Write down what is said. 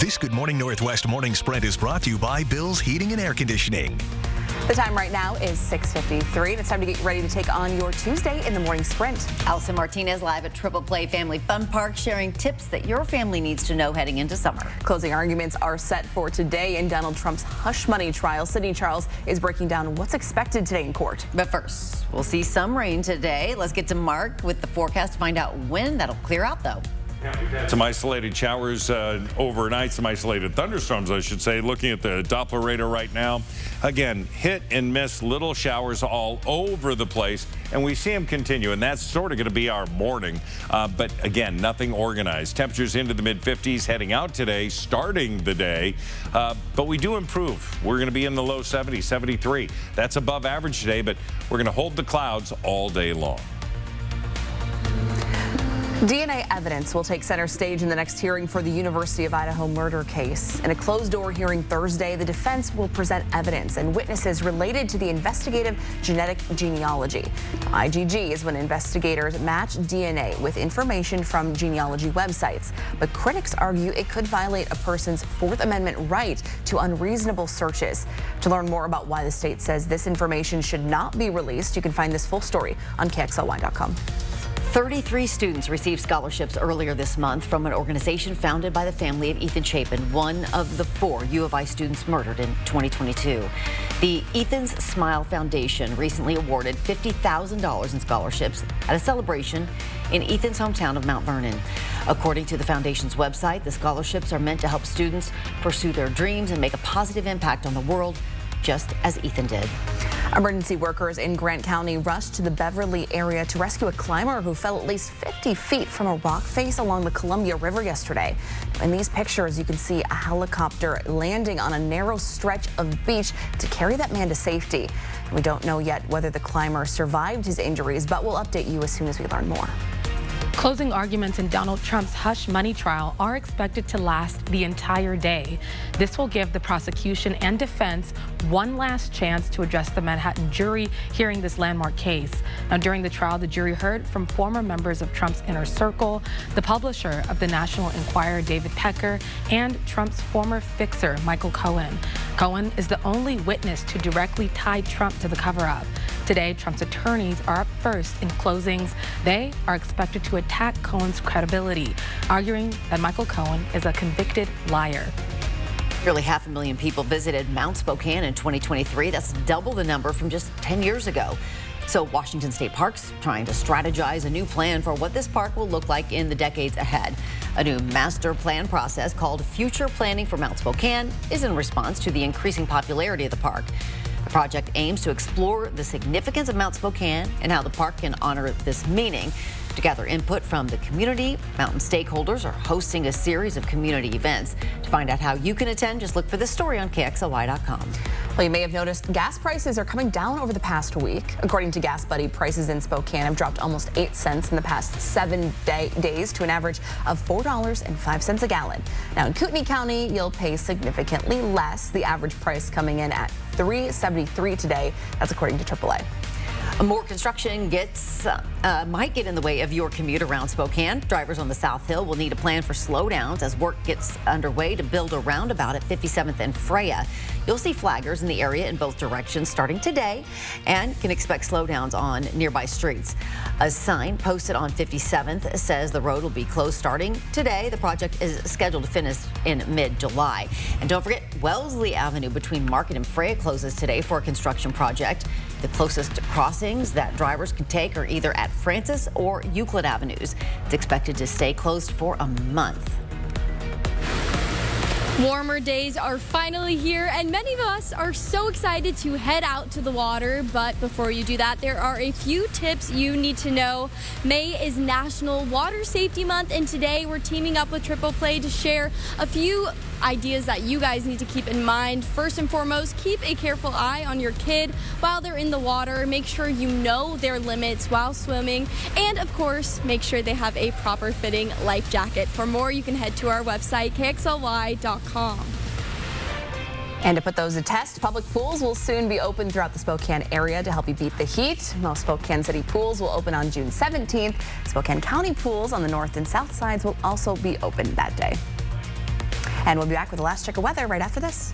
This Good Morning Northwest Morning Sprint is brought to you by Bill's Heating and Air Conditioning. The time right now is 6:53, and it's time to get ready to take on your Tuesday in the Morning Sprint. Allison Martinez live at Triple Play Family Fun Park, sharing tips that your family needs to know heading into summer. Closing arguments are set for today in Donald Trump's hush money trial. Sydney Charles is breaking down what's expected today in court. But first, we'll see some rain today. Let's get to Mark with the forecast to find out when that'll clear out, though. Some isolated showers overnight, some isolated thunderstorms, I should say. Looking at the Doppler radar right now, again, hit and miss little showers all over the place, and we see them continue, and that's sort of going to be our morning. But again, nothing organized. Temperatures into the mid-50s heading out today, starting the day, but we do improve. We're going to be in the low 70s, 73. That's above average today, but we're going to hold the clouds all day long. DNA evidence will take center stage in the next hearing for the University of Idaho murder case. In a closed-door hearing Thursday, the defense will present evidence and witnesses related to the investigative genetic genealogy. IGG is when investigators match DNA with information from genealogy websites. But critics argue it could violate a person's Fourth Amendment right to unreasonable searches. To learn more about why the state says this information should not be released, you can find this full story on KXLY.com. 33 students received scholarships earlier this month from an organization founded by the family of Ethan Chapin, one of the 4 U of I students murdered in 2022. The Ethan's Smile Foundation recently awarded $50,000 in scholarships at a celebration in Ethan's hometown of Mount Vernon. According to the foundation's website, the scholarships are meant to help students pursue their dreams and make a positive impact on the world, just as Ethan did. Emergency workers in Grant County rushed to the Beverly area to rescue a climber who fell at least 50 feet from a rock face along the Columbia River yesterday. In these pictures, you can see a helicopter landing on a narrow stretch of beach to carry that man to safety. We don't know yet whether the climber survived his injuries, but we'll update you as soon as we learn more. Closing arguments in Donald Trump's hush money trial are expected to last the entire day. This will give the prosecution and defense one last chance to address the Manhattan jury hearing this landmark case. Now, during the trial, the jury heard from former members of Trump's inner circle, the publisher of the National Enquirer, David Pecker, and Trump's former fixer, Michael Cohen. Cohen is the only witness to directly tie Trump to the cover-up. Today, Trump's attorneys are up first in closings. They are expected to attack Cohen's credibility, arguing that Michael Cohen is a convicted liar. Nearly 500,000 people visited Mount Spokane in 2023. That's double the number from just 10 years ago. So Washington State Parks trying to strategize a new plan for what this park will look like in the decades ahead. A new master plan process called Future Planning for Mount Spokane is in response to the increasing popularity of the park. The project aims to explore the significance of Mount Spokane and how the park can honor this meaning. To gather input from the community, mountain stakeholders are hosting a series of community events. To find out how you can attend, just look for this story on KXLY.com. Well, you may have noticed gas prices are coming down over the past week. According to Gas Buddy, prices in Spokane have dropped almost 8 cents in the past 7 days to an average of $4.05 a gallon. Now, in Kootenai County, you'll pay significantly less. The average price coming in at $3.73 today. That's according to AAA. More construction might get in the way of your commute around Spokane. Drivers on the South Hill will need a plan for slowdowns as work gets underway to build a roundabout at 57th and Freya. You'll see flaggers in the area in both directions starting today and can expect slowdowns on nearby streets. A sign posted on 57th says the road will be closed starting today. The project is scheduled to finish in mid-July. And don't forget, Wellesley Avenue between Market and Freya closes today for a construction project. The closest crossings that drivers can take are either at Francis or Euclid Avenues. It's expected to stay closed for a month. Warmer days are finally here, and many of us are so excited to head out to the water. But before you do that, there are a few tips you need to know. May is National Water Safety Month, and today we're teaming up with Triple Play to share a few ideas that you guys need to keep in mind. First and foremost, keep a careful eye on your kid while they're in the water. Make sure you know their limits while swimming, and of course, make sure they have a proper fitting life jacket. For more, you can head to our website, KXLY.com. And to put those to test, public pools will soon be open throughout the Spokane area to help you beat the heat. Most Spokane City pools will open on June 17th. Spokane County pools on the north and south sides will also be open that day. And we'll be back with the last check of weather right after this.